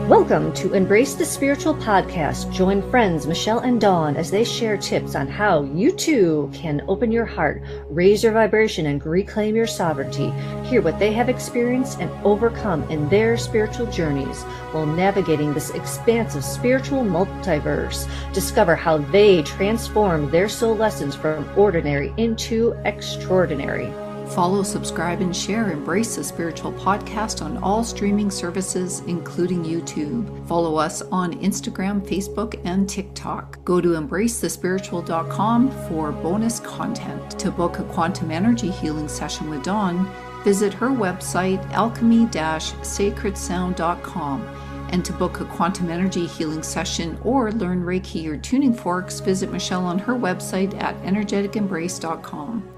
Welcome to Embrace the Spiritual Podcast. Join friends Michelle and Dawn as they share tips on how you too can open your heart, raise your vibration, and reclaim your sovereignty. Hear what they have experienced and overcome in their spiritual journeys while navigating this expansive spiritual multiverse. Discover how they transform their soul lessons from ordinary into extraordinary. Follow, subscribe, and share Embrace the Spiritual Podcast on all streaming services, including YouTube. Follow us on Instagram, Facebook, and TikTok. Go to embracethespiritual.com for bonus content. To book a quantum energy healing session with Dawn, visit her website, alchemy-sacredsound.com. And to book a quantum energy healing session or learn Reiki or Tuning Forks, visit Michelle on her website at energeticembrace.com.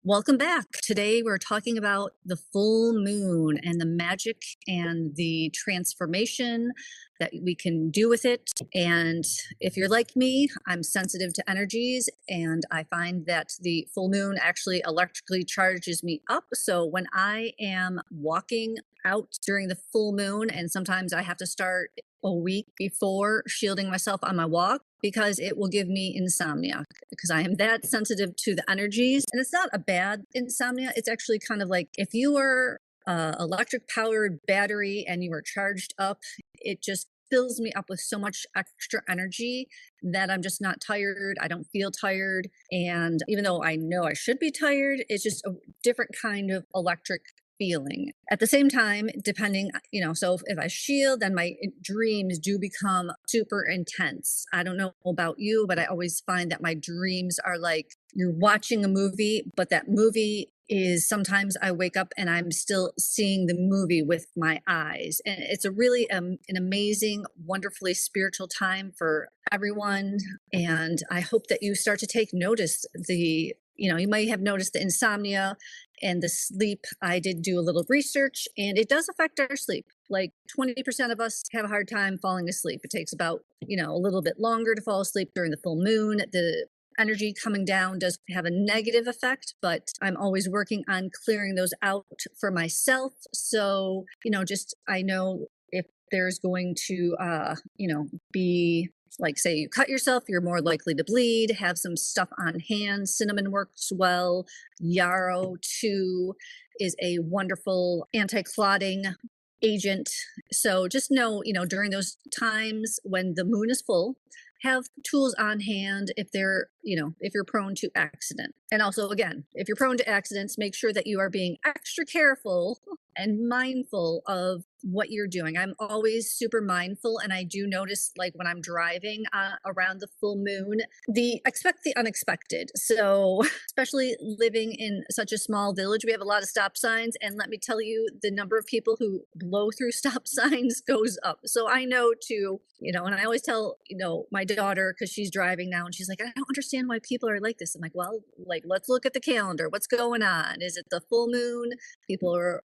Welcome back. Today we're talking about the full moon and the magic and the transformation that we can do with it. And if you're like me, I'm sensitive to energies, and I find that the full moon actually electrically charges me up. So when I am walking out during the full moon, and sometimes I have to start a week before shielding myself on my walk, because it will give me insomnia because I am that sensitive to the energies. And it's not a bad insomnia. It's actually kind of like if you were electric powered battery and you were charged up, it just fills me up with so much extra energy that I'm just not tired. I don't feel tired. And even though I know I should be tired, it's just a different kind of electric feeling. At the same time, depending, so if I shield, then my dreams do become super intense. I don't know about you, but I always find that my dreams are like you're watching a movie, but that movie is sometimes I wake up and I'm still seeing the movie with my eyes. And it's a really an amazing, wonderfully spiritual time for everyone. And I hope that you start to take notice. You might have noticed the insomnia and the sleep. I did do a little research, and it does affect our sleep. Like 20% of us have a hard time falling asleep. It takes about, a little bit longer to fall asleep during the full moon. The energy coming down does have a negative effect, but I'm always working on clearing those out for myself. So, I know if there's going to, be like, say you cut yourself, you're more likely to bleed. Have some stuff on hand. Cinnamon works well. Yarrow too is a wonderful anti-clotting agent. So just know, during those times when the moon is full, have tools on hand if if you're prone to accident. And also, again, if you're prone to accidents, make sure that you are being extra careful and mindful of what you're doing. I'm always super mindful, and I do notice, like when I'm driving around the full moon, expect the unexpected. So especially living in such a small village, we have a lot of stop signs, and let me tell you, the number of people who blow through stop signs goes up. So I know too, and I always tell, my daughter, because she's driving now, and she's like, I don't understand why people are like this. I'm like, well, let's look at the calendar. What's going on? Is it the full moon? People are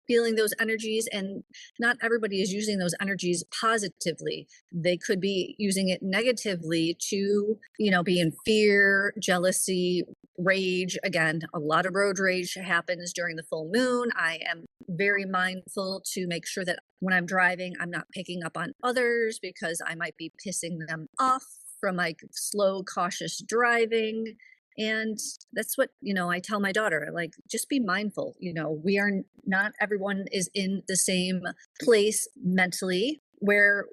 feeling those energies, and not everybody is using those energies positively. They could be using it negatively to, be in fear, jealousy, rage. Again, a lot of road rage happens during the full moon. I am very mindful to make sure that when I'm driving, I'm not picking up on others because I might be pissing them off from my slow, cautious driving. And that's what, I tell my daughter, like, just be mindful. Not everyone is in the same place mentally where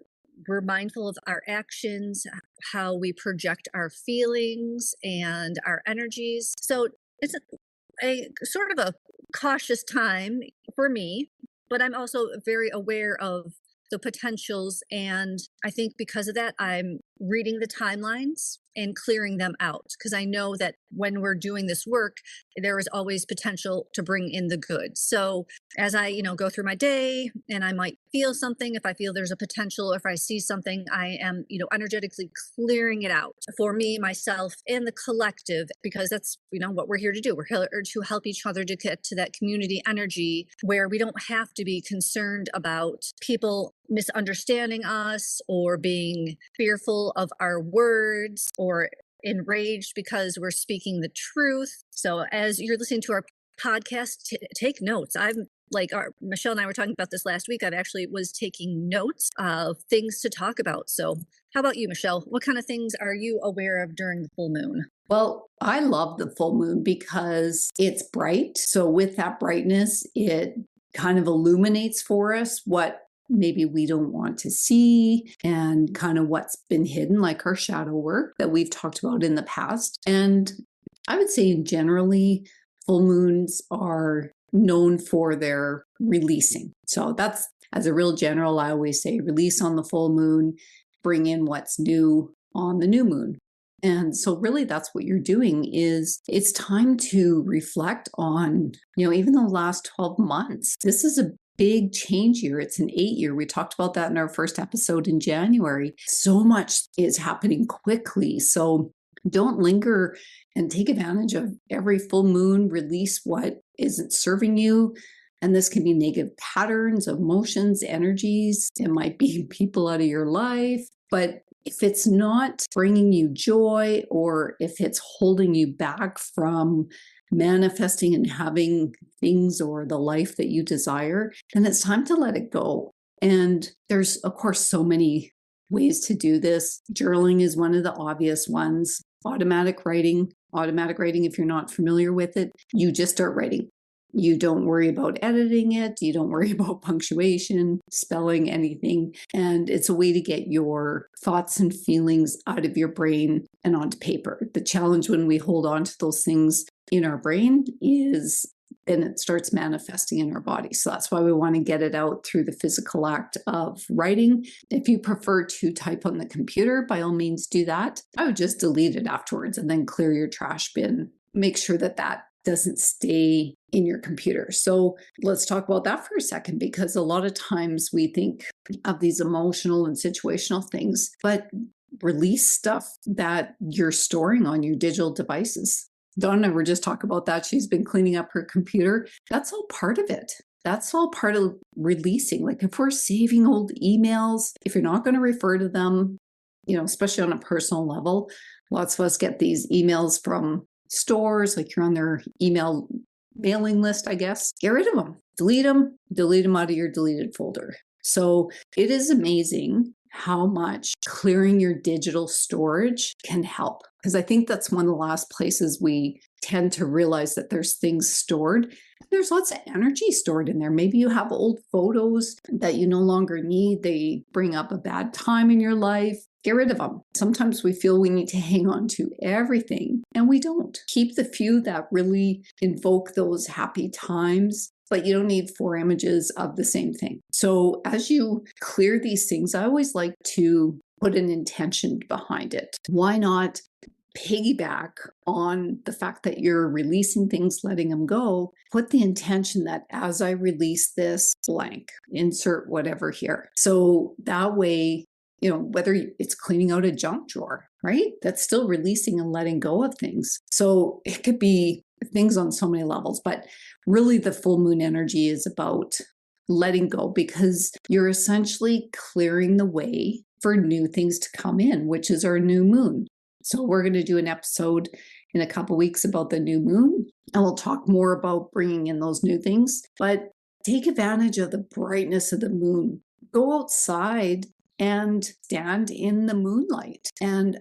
we're mindful of our actions, how we project our feelings and our energies. So it's a sort of a cautious time for me, but I'm also very aware of the potentials. And I think because of that, I'm reading the timelines and clearing them out, because I know that when we're doing this work, there is always potential to bring in the good. So as I, go through my day and I might feel something, if I feel there's a potential, if I see something, I am, energetically clearing it out for me, myself, and the collective, because that's, what we're here to do. We're here to help each other to get to that community energy where we don't have to be concerned about people misunderstanding us or being fearful of our words or enraged because we're speaking the truth. So as you're listening to our podcast, take notes. I'm like Michelle and I were talking about this last week. I've actually was taking notes of things to talk about. So how about you, Michelle? What kind of things are you aware of during the full moon? Well, I love the full moon because it's bright. So with that brightness, it kind of illuminates for us what maybe we don't want to see and kind of what's been hidden, like our shadow work that we've talked about in the past. And I would say generally, full moons are known for their releasing. So that's, as a real general, I always say release on the full moon, bring in what's new on the new moon. And so really that's what you're doing is it's time to reflect on, even the last 12 months. This is a big change year. It's an 8-year. We talked about that in our first episode in January. So much is happening quickly. So don't linger and take advantage of every full moon, release what isn't serving you. And this can be negative patterns, emotions, energies. It might be people out of your life. But if it's not bringing you joy, or if it's holding you back from manifesting and having things or the life that you desire, then it's time to let it go. And there's, of course, so many ways to do this. Journaling is one of the obvious ones. Automatic writing, if you're not familiar with it, you just start writing. You don't worry about editing it. You don't worry about punctuation, spelling, anything. And it's a way to get your thoughts and feelings out of your brain and onto paper. The challenge when we hold on to those things in our brain is then it starts manifesting in our body. So that's why we want to get it out through the physical act of writing. If you prefer to type on the computer, by all means do that. I would just delete it afterwards and then clear your trash bin. Make sure that that doesn't stay in your computer. So let's talk about that for a second, because a lot of times we think of these emotional and situational things, but release stuff that you're storing on your digital devices. Donna, we're just talking about that. She's been cleaning up her computer. That's all part of it. That's all part of releasing. Like if we're saving old emails, if you're not going to refer to them, especially on a personal level, lots of us get these emails from stores, like you're on their email mailing list, I guess. Get rid of them. Delete them out of your deleted folder. So it is amazing how much clearing your digital storage can help. Because I think that's one of the last places we tend to realize that there's things stored. There's lots of energy stored in there. Maybe you have old photos that you no longer need. They bring up a bad time in your life. Get rid of them. Sometimes we feel we need to hang on to everything, and we don't. Keep the few that really invoke those happy times, but you don't need 4 images of the same thing. So as you clear these things, I always like to put an intention behind it. Why not piggyback on the fact that you're releasing things, letting them go? Put the intention that as I release this blank, insert whatever here. So that way, whether it's cleaning out a junk drawer, right? That's still releasing and letting go of things. So it could be things on so many levels, but really the full moon energy is about letting go, because you're essentially clearing the way for new things to come in, which is our new moon. So we're going to do an episode in a couple weeks about the new moon, and we'll talk more about bringing in those new things, but take advantage of the brightness of the moon. Go outside and stand in the moonlight and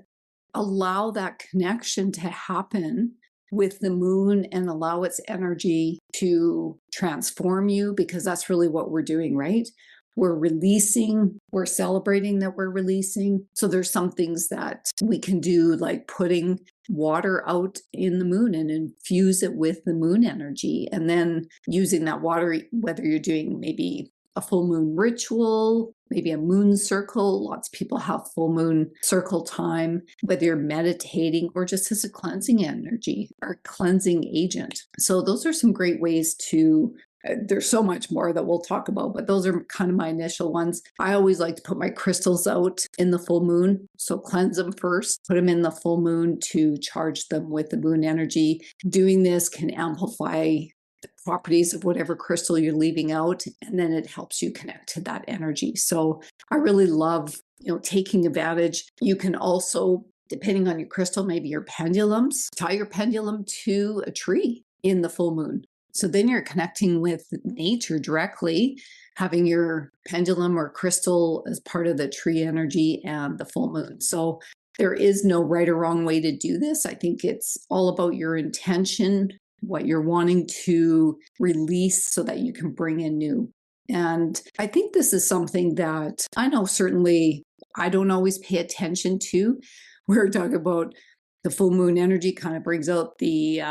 allow that connection to happen with the moon and allow its energy to transform you, because that's really what we're doing, right? We're releasing, we're celebrating that we're releasing. So there's some things that we can do, like putting water out in the moon and infuse it with the moon energy, and then using that water, whether you're doing maybe a full moon ritual, maybe a moon circle. Lots of people have full moon circle time, whether you're meditating or just as a cleansing energy or cleansing agent. So those are some great ways to, there's so much more that we'll talk about, but those are kind of my initial ones. I always like to put my crystals out in the full moon. So cleanse them first, put them in the full moon to charge them with the moon energy. Doing this can amplify the properties of whatever crystal you're leaving out, and then it helps you connect to that energy. So I really love, taking advantage. You can also, depending on your crystal, maybe your pendulums, tie your pendulum to a tree in the full moon. So then you're connecting with nature directly, having your pendulum or crystal as part of the tree energy and the full moon. So there is no right or wrong way to do this. I think it's all about your intention, what you're wanting to release so that you can bring in new. And I think this is something that I know certainly I don't always pay attention to. We're talking about the full moon energy kind of brings out the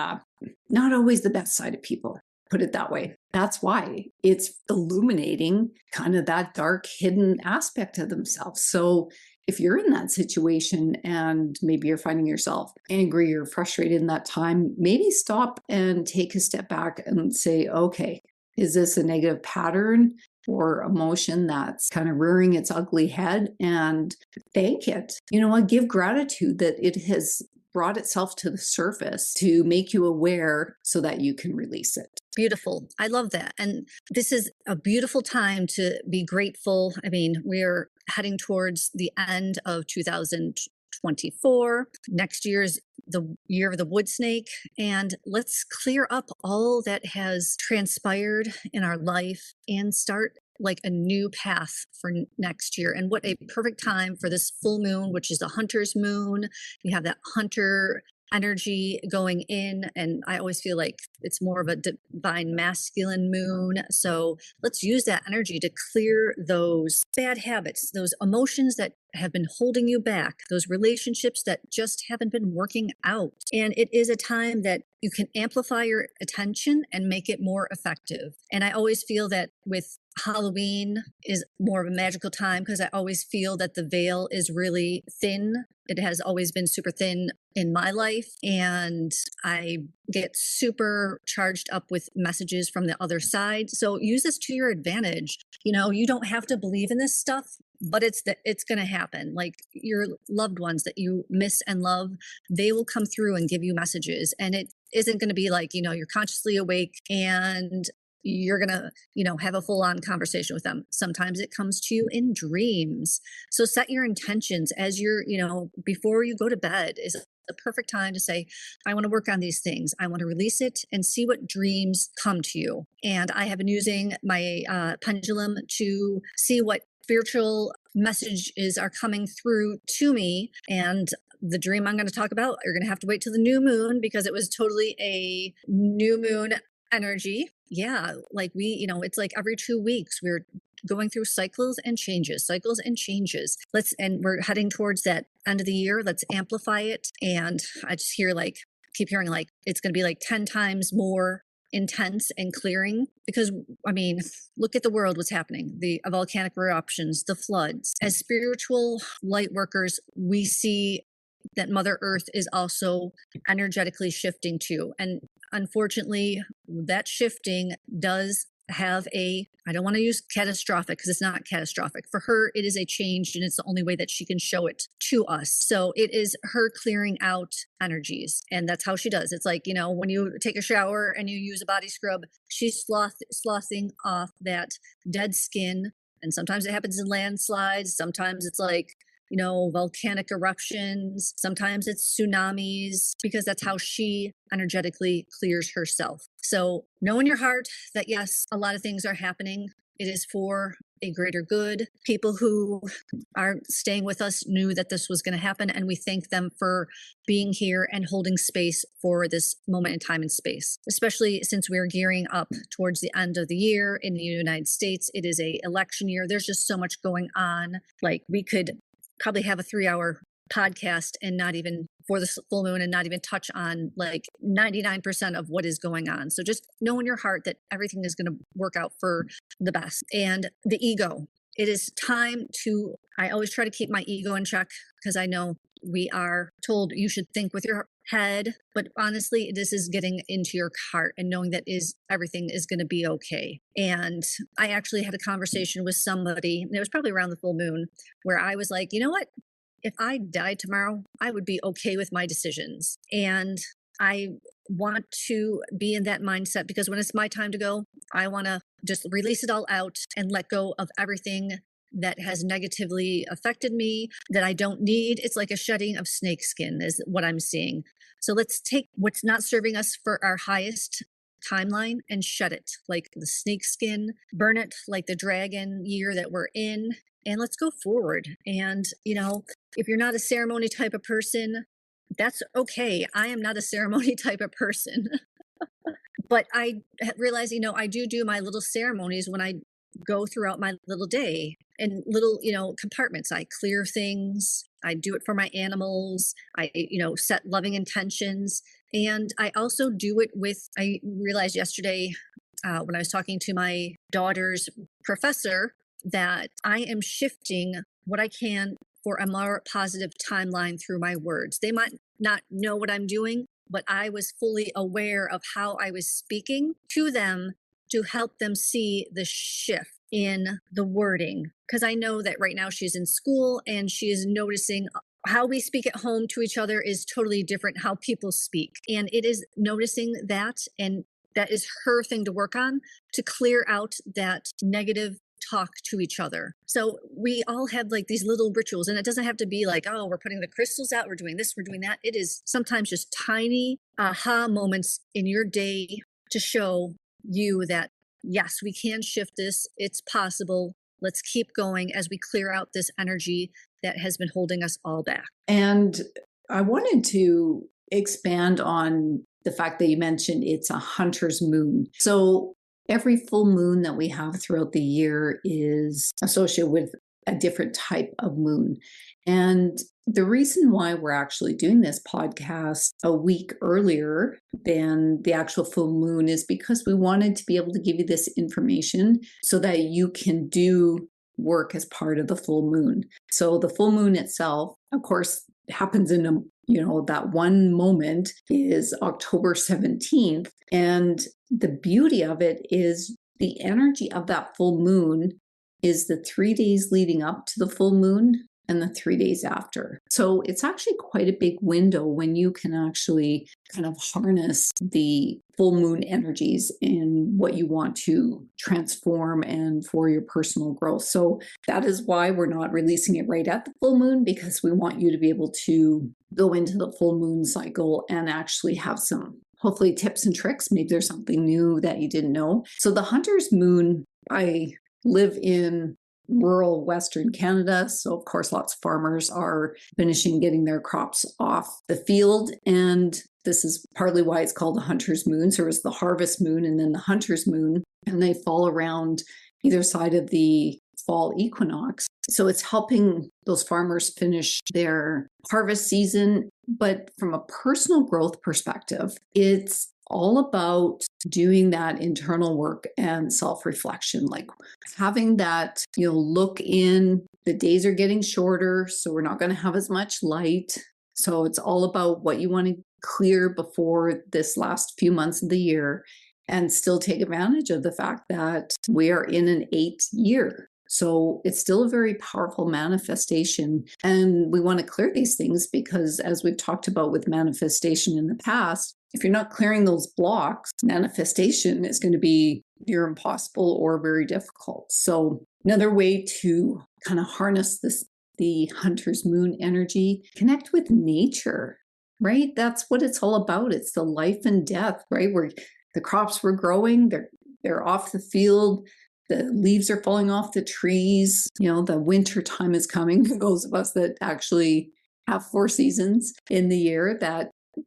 not always the best side of people, put it that way. That's why it's illuminating kind of that dark hidden aspect of themselves. So if you're in that situation and maybe you're finding yourself angry or frustrated in that time, maybe stop and take a step back and say, okay, is this a negative pattern or emotion that's kind of rearing its ugly head? And thank it. You know what? Give gratitude that it has brought itself to the surface to make you aware so that you can release it. Beautiful. I love that. And this is a beautiful time to be grateful. I mean, we're heading towards the end of 2024. Next year's the year of the wood snake. And let's clear up all that has transpired in our life and start like a new path for next year. And what a perfect time for this full moon, which is a hunter's moon. You have that hunter energy going in, and I always feel like it's more of a divine masculine moon. So let's use that energy to clear those bad habits, those emotions that have been holding you back, those relationships that just haven't been working out. And it is a time that you can amplify your attention and make it more effective. And I always feel that with Halloween is more of a magical time because I always feel that the veil is really thin. It has always been super thin in my life, and I get super charged up with messages from the other side. So use this to your advantage. You know, you don't have to believe in this stuff, but it's going to happen. Like your loved ones that you miss and love, they will come through and give you messages, and it isn't going to be like, you know, you're consciously awake and you're going to, you know, have a full on conversation with them. Sometimes it comes to you in dreams. So set your intentions as you're, you know, before you go to bed is the perfect time to say, I want to work on these things. I want to release it and see what dreams come to you. And I have been using my pendulum to see what spiritual messages are coming through to me. And the dream I'm going to talk about, you're going to have to wait till the new moon because it was totally a new moon energy. Yeah, like we, you know, it's like every 2 weeks we're going through cycles and changes. And we're heading towards that end of the year. Let's amplify it. And I just keep hearing like it's going to be like 10 times more intense and clearing because I mean, look at the world, what's happening, the volcanic eruptions, the floods. As spiritual light workers, we see that Mother Earth is also energetically shifting too. And unfortunately, that shifting does have I don't want to use catastrophic because it's not catastrophic. For her, it is a change and it's the only way that she can show it to us. So it is her clearing out energies. And that's how she does. It's like, you know, when you take a shower and you use a body scrub, she's slothing off that dead skin. And sometimes it happens in landslides. Sometimes it's like, you know, volcanic eruptions. Sometimes it's tsunamis because that's how she energetically clears herself. So know in your heart that yes, a lot of things are happening. It is for a greater good. People who are staying with us knew that this was going to happen, and we thank them for being here and holding space for this moment in time and space, especially since we're gearing up towards the end of the year in the United States. It is an election year. There's just so much going on. Like we could probably have a 3-hour podcast and not even for the full moon and not even touch on like 99% of what is going on. So just know in your heart that everything is going to work out for the best. And the ego, it is time I always try to keep my ego in check because I know we are told you should think with your head, but honestly, this is getting into your heart and knowing that everything is going to be okay. And I actually had a conversation with somebody, and it was probably around the full moon, where I was like, you know what? If I died tomorrow, I would be okay with my decisions. And I want to be in that mindset because when it's my time to go, I want to just release it all out and let go of everything that has negatively affected me that I don't need. It's like a shedding of snake skin is what I'm seeing. So let's take what's not serving us for our highest timeline and shut it like the snake skin, burn it like the dragon year that we're in, and let's go forward. And, if you're not a ceremony type of person, that's okay. I am not a ceremony type of person. But I realize, I do my little ceremonies when I go throughout my little day in little, compartments. I clear things. I do it for my animals. I, set loving intentions. And I also do it I realized yesterday when I was talking to my daughter's professor that I am shifting what I can for a more positive timeline through my words. They might not know what I'm doing, but I was fully aware of how I was speaking to them to help them see the shift in the wording. Because I know that right now she's in school and she is noticing how we speak at home to each other is totally different how people speak. And it is noticing that, and that is her thing to work on, to clear out that negative talk to each other. So we all have like these little rituals, and it doesn't have to be like, oh, we're putting the crystals out, we're doing this, we're doing that. It is sometimes just tiny aha moments in your day to show you that, yes, we can shift this. It's possible. Let's keep going as we clear out this energy that has been holding us all back. And I wanted to expand on the fact that you mentioned it's a hunter's moon. So every full moon that we have throughout the year is associated with a different type of moon. And the reason why we're actually doing this podcast a week earlier than the actual full moon is because we wanted to be able to give you this information so that you can do work as part of the full moon. So the full moon itself, of course, happens in that one moment is October 17th. And the beauty of it is the energy of that full moon is the 3 days leading up to the full moon and the 3 days after. So it's actually quite a big window when you can actually kind of harness the full moon energies in what you want to transform and for your personal growth. So that is why we're not releasing it right at the full moon, because we want you to be able to go into the full moon cycle and actually have some, hopefully, tips and tricks. Maybe there's something new that you didn't know. So the hunter's moon, I live in rural Western Canada. So of course, lots of farmers are finishing getting their crops off the field. And this is partly why it's called the hunter's moon. So it's the harvest moon and then the hunter's moon, and they fall around either side of the fall equinox. So it's helping those farmers finish their harvest season. But from a personal growth perspective, it's all about doing that internal work and self-reflection, like having that, look in. The days are getting shorter, so we're not going to have as much light. So it's all about what you want to clear before this last few months of the year and still take advantage of the fact that we are in an 8th year. So it's still a very powerful manifestation. And we want to clear these things because, as we've talked about with manifestation in the past, if you're not clearing those blocks, manifestation is going to be near impossible or very difficult. So another way to kind of harness the hunter's moon energy, connect with nature, right? That's what it's all about. It's the life and death, right? Where the crops were growing, they're off the field. The leaves are falling off the trees. The winter time is coming for those of us that actually have 4 seasons in the year.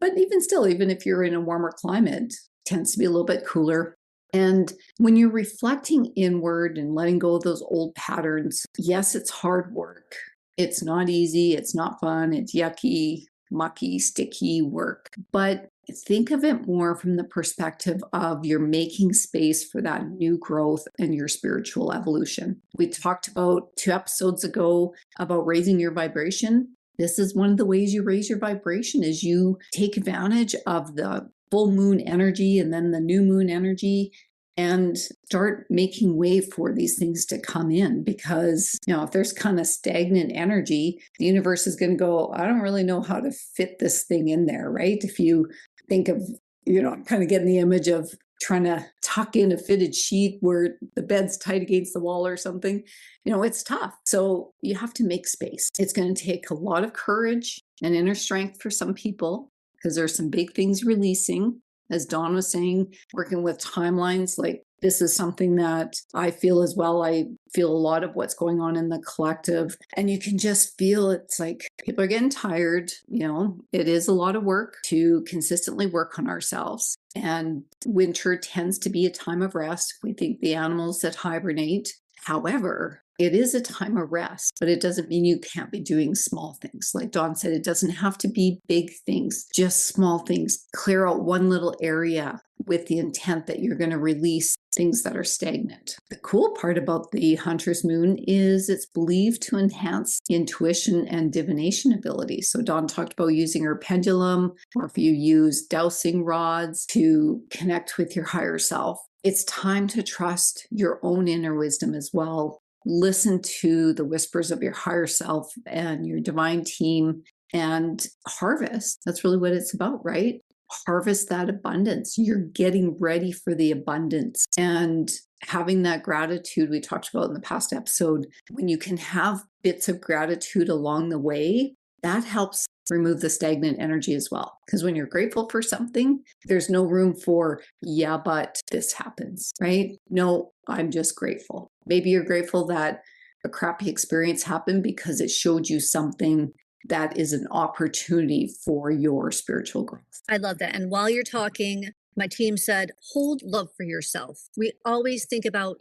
But even still, even if you're in a warmer climate, it tends to be a little bit cooler. And when you're reflecting inward and letting go of those old patterns, yes, it's hard work. It's not easy. It's not fun. It's yucky, mucky, sticky work. But think of it more from the perspective of you're making space for that new growth and your spiritual evolution. We talked about 2 episodes ago about raising your vibration. This is one of the ways you raise your vibration is you take advantage of the full moon energy and then the new moon energy and start making way for these things to come in. Because, if there's kind of stagnant energy, the universe is going to go, I don't really know how to fit this thing in there, right? If you think of, I'm kind of getting the image of trying to tuck in a fitted sheet where the bed's tight against the wall or something, it's tough. So you have to make space. It's going to take a lot of courage and inner strength for some people because there's some big things releasing. As Dawn was saying, working with timelines, like this is something that I feel as well. I feel a lot of what's going on in the collective, and you can just feel it's like people are getting tired. It is a lot of work to consistently work on ourselves. And winter tends to be a time of rest. We think the animals that hibernate. However, it is a time of rest, but it doesn't mean you can't be doing small things. Like Dawn said, it doesn't have to be big things, just small things. Clear out one little area with the intent that you're going to release things that are stagnant. The cool part about the Hunter's Moon is it's believed to enhance intuition and divination abilities. So Dawn talked about using her pendulum, or if you use dowsing rods to connect with your higher self. It's time to trust your own inner wisdom as well. Listen to the whispers of your higher self and your divine team and harvest. That's really what it's about, right? Harvest that abundance. You're getting ready for the abundance and having that gratitude we talked about in the past episode. When you can have bits of gratitude along the way, that helps remove the stagnant energy as well. Because when you're grateful for something, there's no room for, yeah, but this happens, right? No, I'm just grateful. Maybe you're grateful that a crappy experience happened because it showed you something that is an opportunity for your spiritual growth. I love that. And while you're talking, my team said, hold love for yourself. We always think about,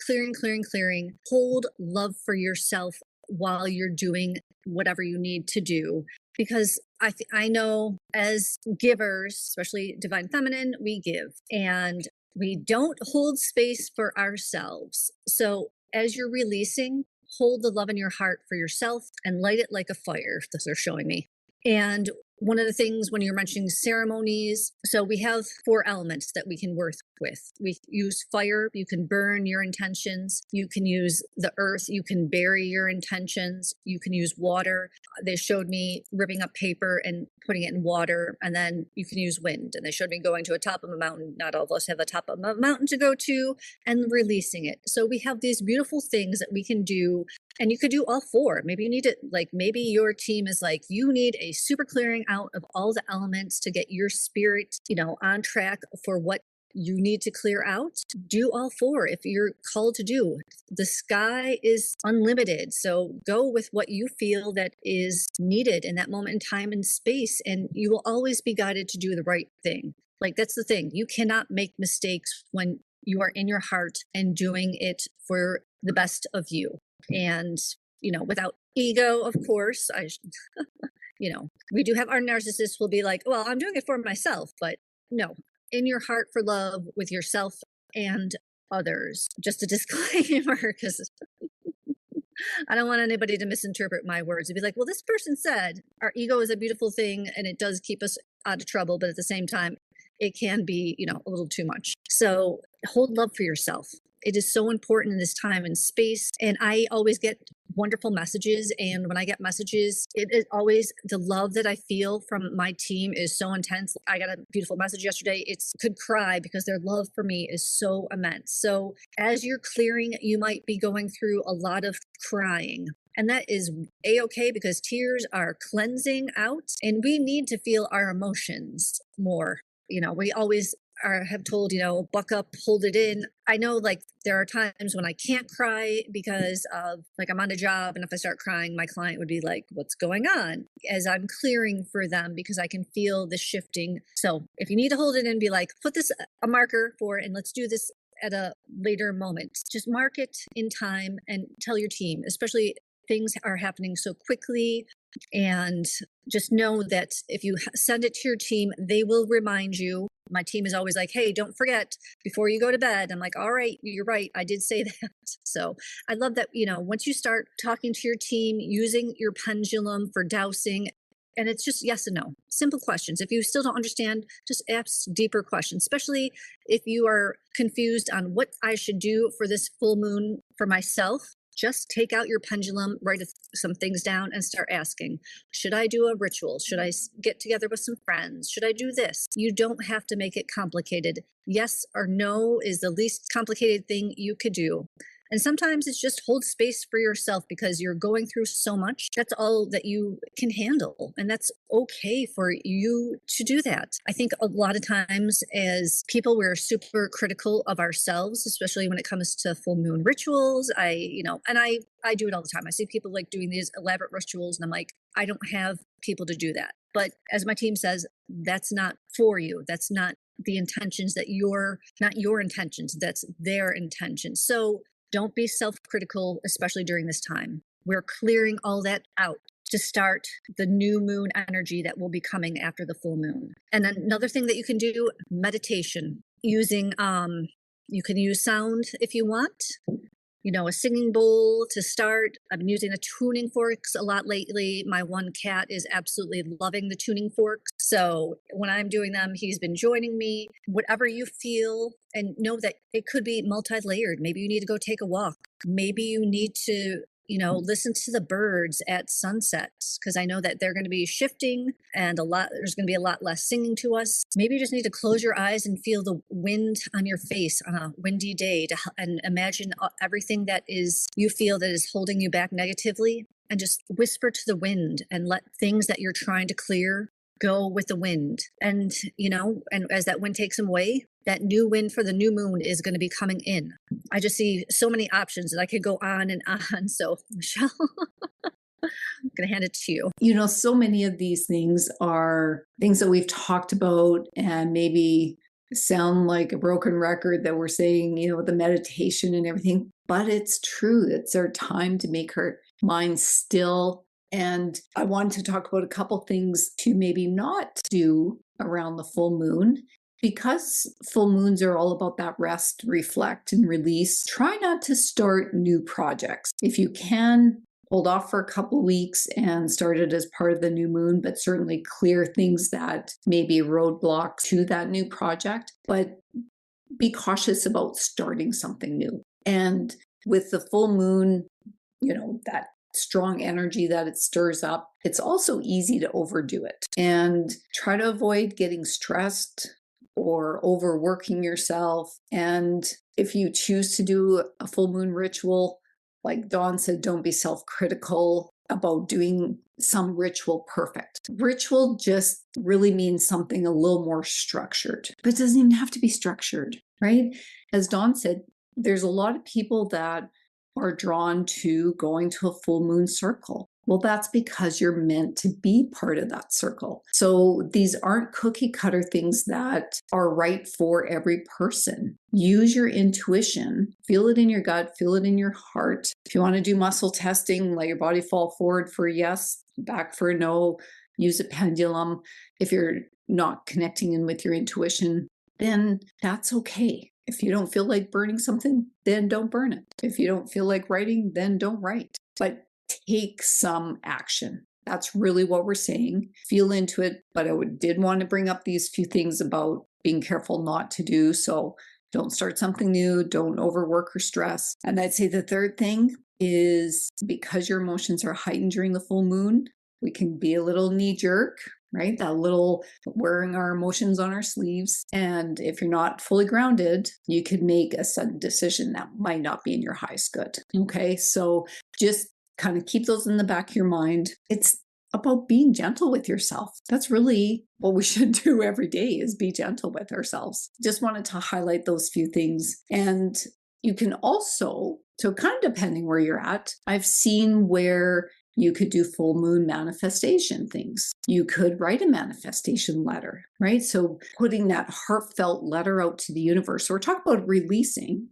clearing, clearing, clearing. Hold love for yourself while you're doing whatever you need to do. Because I know as givers, especially divine feminine, we give and we don't hold space for ourselves. So as you're releasing, hold the love in your heart for yourself and light it like a fire. They're showing me. And one of the things when you're mentioning ceremonies, so we have 4 elements that we can work with. We use fire, you can burn your intentions. You can use the earth, you can bury your intentions. You can use water. They showed me ripping up paper and putting it in water, and then you can use wind. And they showed me going to a top of a mountain. Not all of us have a top of a mountain to go to, and releasing it. So we have these beautiful things that we can do. And you could do all 4. Maybe you need it, maybe your team is like, you need a super clearing out of all the elements to get your spirit, on track for what you need to clear out. Do all 4 if you're called to do. The sky is unlimited. So go with what you feel that is needed in that moment in time and space. And you will always be guided to do the right thing. That's the thing. You cannot make mistakes when you are in your heart and doing it for the best of you. And, without ego, of course, we do have our narcissists will be like, well, I'm doing it for myself, but no, in your heart for love with yourself and others. Just a disclaimer, because I don't want anybody to misinterpret my words and be like, well, this person said our ego is a beautiful thing and it does keep us out of trouble, but at the same time, it can be, a little too much. So hold love for yourself. It is so important in this time and space. And I always get wonderful messages. And when I get messages, it is always the love that I feel from my team is so intense. I got a beautiful message yesterday. Could cry because their love for me is so immense. So as you're clearing, you might be going through a lot of crying. And that is a-okay because tears are cleansing out and we need to feel our emotions more. We always have told, buck up, hold it in. I know there are times when I can't cry because of I'm on a job. And if I start crying, my client would be like, what's going on? As I'm clearing for them because I can feel the shifting. So if you need to hold it in, be like, put this a marker for it and let's do this at a later moment. Just mark it in time and tell your team, especially things are happening so quickly. And just know that if you send it to your team, they will remind you. My team is always like, hey, don't forget before you go to bed. I'm like, all right, you're right. I did say that. So I love that, once you start talking to your team, using your pendulum for dowsing, and it's just yes and no, simple questions. If you still don't understand, just ask deeper questions, especially if you are confused on what I should do for this full moon for myself. Just take out your pendulum, write some things down and start asking, should I do a ritual? Should I get together with some friends? Should I do this? You don't have to make it complicated. Yes or no is the least complicated thing you could do. And sometimes it's just hold space for yourself because you're going through so much. That's all that you can handle. And that's okay for you to do that. I think a lot of times as people, we're super critical of ourselves, especially when it comes to full moon rituals. I do it all the time. I see people like doing these elaborate rituals, and I'm like, I don't have people to do that. But as my team says, that's not for you. That's not the intentions that not your intentions, that's their intentions. So don't be self-critical, especially during this time. We're clearing all that out to start the new moon energy that will be coming after the full moon. And then another thing that you can do, meditation, using you can use sound if you want, a singing bowl to start. I've been using the tuning forks a lot lately. My one cat is absolutely loving the tuning forks. So when I'm doing them, he's been joining me. Whatever you feel, and know that it could be multi-layered. Maybe you need to go take a walk. Maybe you need to listen to the birds at sunsets, because I know that they're going to be shifting and there's going to be a lot less singing to us. Maybe you just need to close your eyes and feel the wind on your face on a windy day and imagine everything that you feel that is holding you back negatively, and just whisper to the wind and let things that you're trying to clear go with the wind. And as that wind takes them away, that new wind for the new moon is going to be coming in. I just see so many options that I could go on and on. So, Michelle, I'm going to hand it to you. So many of these things are things that we've talked about and maybe sound like a broken record that we're saying, the meditation and everything, but it's true. It's our time to make our mind still. And I wanted to talk about a couple things to maybe not do around the full moon. Because full moons are all about that rest, reflect, and release, try not to start new projects. If you can, hold off for a couple of weeks and start it as part of the new moon, but certainly clear things that may be roadblocks to that new project. But be cautious about starting something new. And with the full moon, that strong energy that it stirs up, it's also easy to overdo it. And try to avoid getting stressed or overworking yourself. And if you choose to do a full moon ritual, like Dawn said, don't be self-critical about doing some ritual perfect. Ritual just really means something a little more structured, but it doesn't even have to be structured, right? As Dawn said, there's a lot of people that are drawn to going to a full moon circle. Well, that's because you're meant to be part of that circle. So these aren't cookie cutter things that are right for every person. Use your intuition, feel it in your gut, feel it in your heart. If you want to do muscle testing, let your body fall forward for a yes, back for a no, use a pendulum. If you're not connecting in with your intuition, then that's okay. If you don't feel like burning something, then don't burn it. If you don't feel like writing, then don't write. But take some action. That's really what we're saying. Feel into it. But I did want to bring up these few things about being careful not to do. So don't start something new. Don't overwork or stress. And I'd say the third thing is, because your emotions are heightened during the full moon, we can be a little knee-jerk, right? That little wearing our emotions on our sleeves. And if you're not fully grounded, you could make a sudden decision that might not be in your highest good. Okay, so just kind of keep those in the back of your mind. It's about being gentle with yourself. That's really what we should do every day, is be gentle with ourselves. Just wanted to highlight those few things. And you can also, so kind of depending where you're at, I've seen where you could do full moon manifestation things. You could write a manifestation letter, right? So putting that heartfelt letter out to the universe. So we're talking about releasing,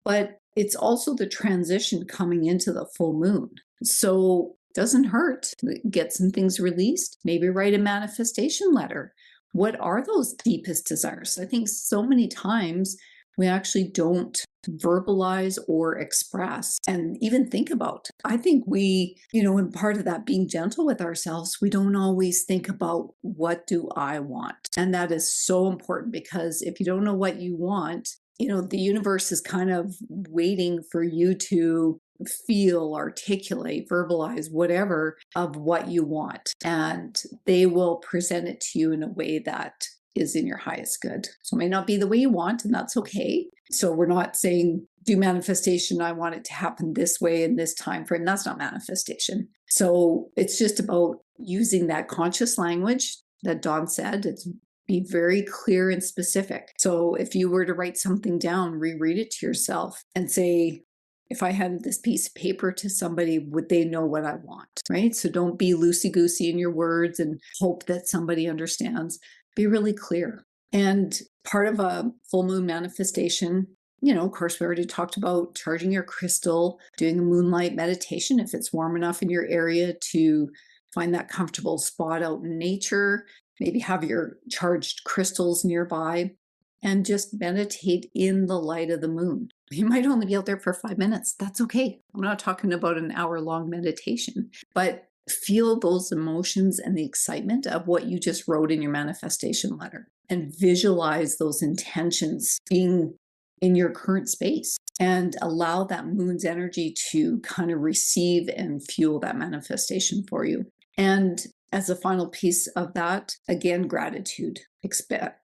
but it's also the transition coming into the full moon. So it doesn't hurt to get some things released. Maybe write a manifestation letter. What are those deepest desires? I think so many times we actually don't verbalize or express and even think about. I think we, in part of that being gentle with ourselves, we don't always think about, what do I want? And that is so important, because if you don't know what you want, the universe is kind of waiting for you to feel, articulate, verbalize, whatever of what you want. And they will present it to you in a way that is in your highest good. So it may not be the way you want, and that's okay. So we're not saying do manifestation, I want it to happen this way in this time frame. That's not manifestation. So it's just about using that conscious language that Dawn said. It's be very clear and specific. So if you were to write something down, reread it to yourself and say, if I handed this piece of paper to somebody, would they know what I want, right? So don't be loosey-goosey in your words and hope that somebody understands. Be really clear. And part of a full moon manifestation, of course, we already talked about charging your crystal, doing a moonlight meditation if it's warm enough in your area to find that comfortable spot out in nature, maybe have your charged crystals nearby, and just meditate in the light of the moon. You might only be out there for 5 minutes. That's okay. I'm not talking about an hour-long meditation, but feel those emotions and the excitement of what you just wrote in your manifestation letter and visualize those intentions being in your current space and allow that moon's energy to kind of receive and fuel that manifestation for you. And as a final piece of that, again, gratitude.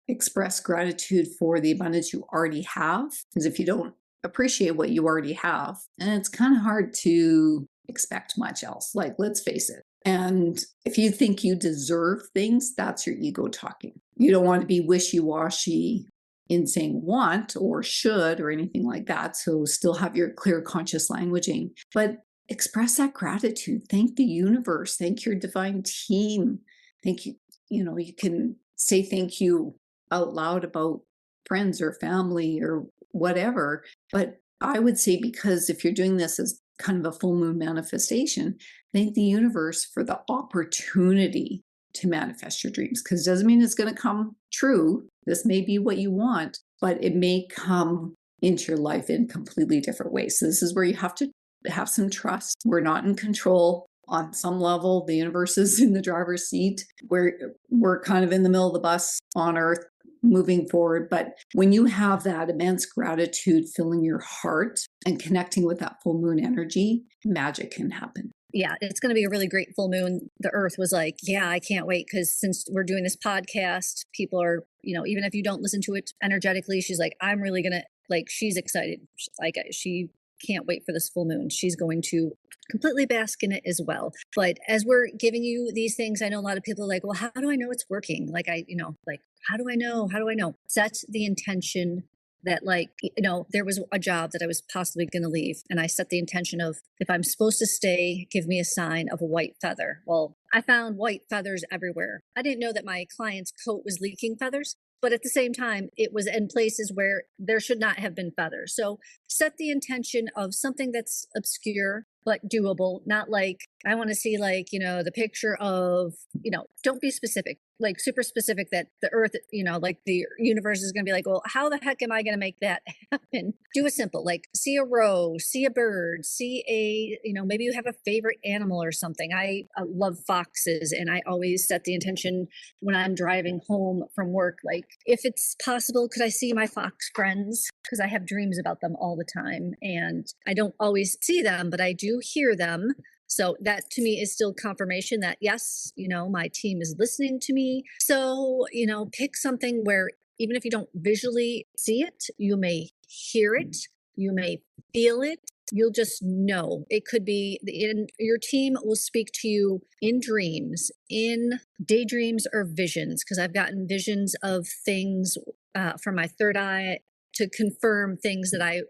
Express gratitude for the abundance you already have. Because if you don't appreciate what you already have, and it's kind of hard to expect much else. Like, let's face it. And if you think you deserve things, that's your ego talking. You don't want to be wishy-washy in saying want or should or anything like that. So still have your clear conscious languaging, but express that gratitude. Thank the universe. Thank your divine team. Thank you. You can say thank you out loud about friends or family or whatever. But I would say, because if you're doing this as kind of a full moon manifestation, thank the universe for the opportunity to manifest your dreams, because it doesn't mean it's going to come true. This may be what you want, but it may come into your life in completely different ways. So this is where you have to have some trust. We're not in control on some level. The universe is in the driver's seat. We're kind of in the middle of the bus on Earth moving forward. But when you have that immense gratitude filling your heart and connecting with that full moon energy, magic can happen. Yeah, it's going to be a really great full moon. The Earth was like, yeah, I can't wait, because since we're doing this podcast, people are, even if you don't listen to it energetically, she's like, I'm really going to, like, she's excited. Like, she can't wait for this full moon. She's going to completely bask in it as well. But as we're giving you these things, I know a lot of people are like, well, how do I know it's working? Like, how do I know? How do I know? Set the intention that, there was a job that I was possibly going to leave. And I set the intention of, if I'm supposed to stay, give me a sign of a white feather. Well, I found white feathers everywhere. I didn't know that my client's coat was leaking feathers, but at the same time, it was in places where there should not have been feathers. So set the intention of something that's obscure but doable, not like, I want to see, the picture of, don't be specific, like super specific that the Earth, like the universe is going to be like, well, how the heck am I going to make that happen? Do a simple, like, see a rose, see a bird, see maybe you have a favorite animal or something. I love foxes, and I always set the intention when I'm driving home from work, like, if it's possible, could I see my fox friends? Because I have dreams about them all the time, and I don't always see them, but I do hear them. So that to me is still confirmation that, yes, my team is listening to me. So, pick something where even if you don't visually see it, you may hear it, you may feel it, you'll just know. It could be your team will speak to you in dreams, in daydreams or visions, because I've gotten visions of things from my third eye to confirm things that I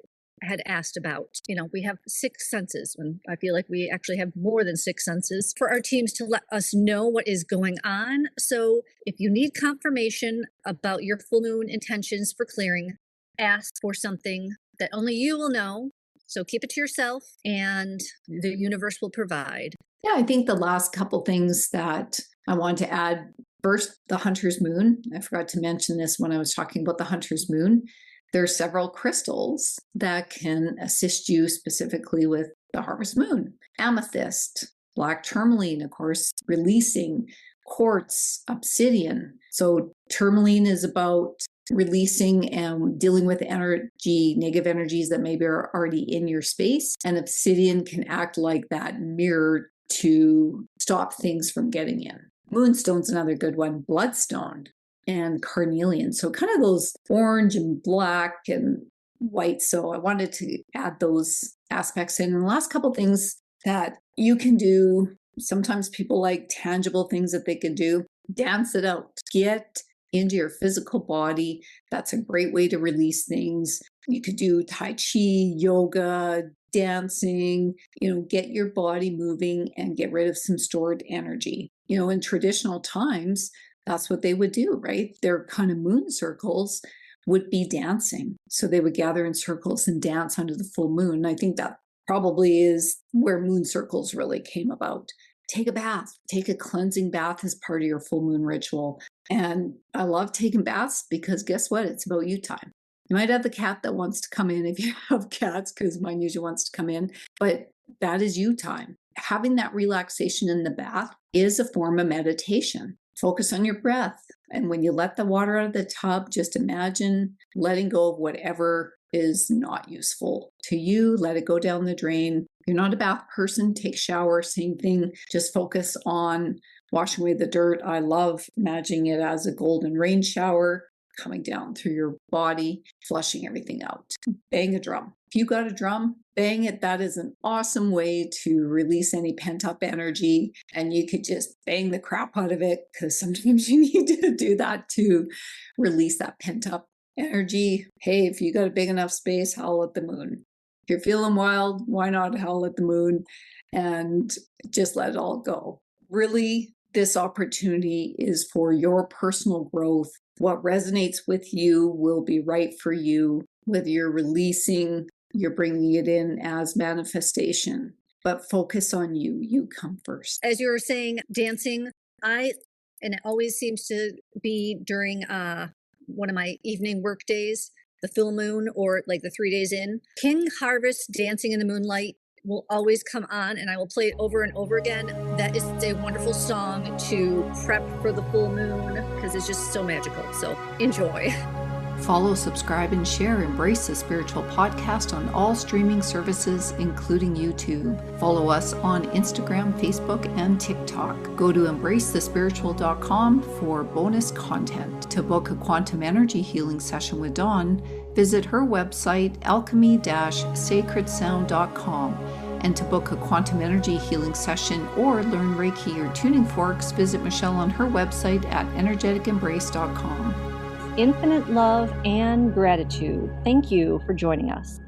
had asked about. We have 6 senses, and I feel like we actually have more than 6 senses for our teams to let us know what is going on. So if you need confirmation about your full moon intentions for clearing, ask for something that only you will know. So keep it to yourself, and the universe will provide. Yeah, I think the last couple things that I want to add, first, the hunter's moon. I forgot to mention this when I was talking about the hunter's moon. There are several crystals that can assist you specifically with the harvest moon. Amethyst, black tourmaline, of course, releasing, quartz, obsidian. So tourmaline is about releasing and dealing with negative energies that maybe are already in your space. And obsidian can act like that mirror to stop things from getting in. Moonstone's another good one. Bloodstone. and carnelian. So kind of those orange and black and white. So I wanted to add those aspects in. And the last couple things that you can do, sometimes people like tangible things that they can do. Dance it out. Get into your physical body. That's a great way to release things. You could do Tai Chi, yoga, dancing, get your body moving and get rid of some stored energy. In traditional times, that's what they would do, right? Their kind of moon circles would be dancing. So they would gather in circles and dance under the full moon. I think that probably is where moon circles really came about. Take a bath, take a cleansing bath as part of your full moon ritual. And I love taking baths because guess what? It's about you time. You might have the cat that wants to come in if you have cats, because mine usually wants to come in, but that is you time. Having that relaxation in the bath is a form of meditation. Focus on your breath. And when you let the water out of the tub, just imagine letting go of whatever is not useful to you. Let it go down the drain. If you're not a bath person, take shower, same thing. Just focus on washing away the dirt. I love imagining it as a golden rain shower coming down through your body, flushing everything out. Bang a drum. If you got a drum, bang it. That is an awesome way to release any pent-up energy. And you could just bang the crap out of it, because sometimes you need to do that to release that pent-up energy. Hey, if you got a big enough space, howl at the moon. If you're feeling wild, why not howl at the moon and just let it all go? Really, this opportunity is for your personal growth. What resonates with you will be right for you, whether you're releasing, you're bringing it in as manifestation. But focus on you. You come first. As you were saying, dancing, and it always seems to be during one of my evening work days, the full moon, or like the 3 days in. King Harvest Dancing in the Moonlight will always come on, and I will play it over and over again. That is a wonderful song to prep for the full moon because it's just so magical. So enjoy. Follow, subscribe, and share Embrace the Spiritual podcast on all streaming services, including YouTube. Follow us on Instagram, Facebook, and TikTok. Go to embracethespiritual.com for bonus content. To book a quantum energy healing session with Dawn, visit her website, alchemy-sacredsound.com. And to book a quantum energy healing session or learn Reiki or Tuning Forks, visit Michelle on her website at energeticembrace.com. Infinite love and gratitude. Thank you for joining us.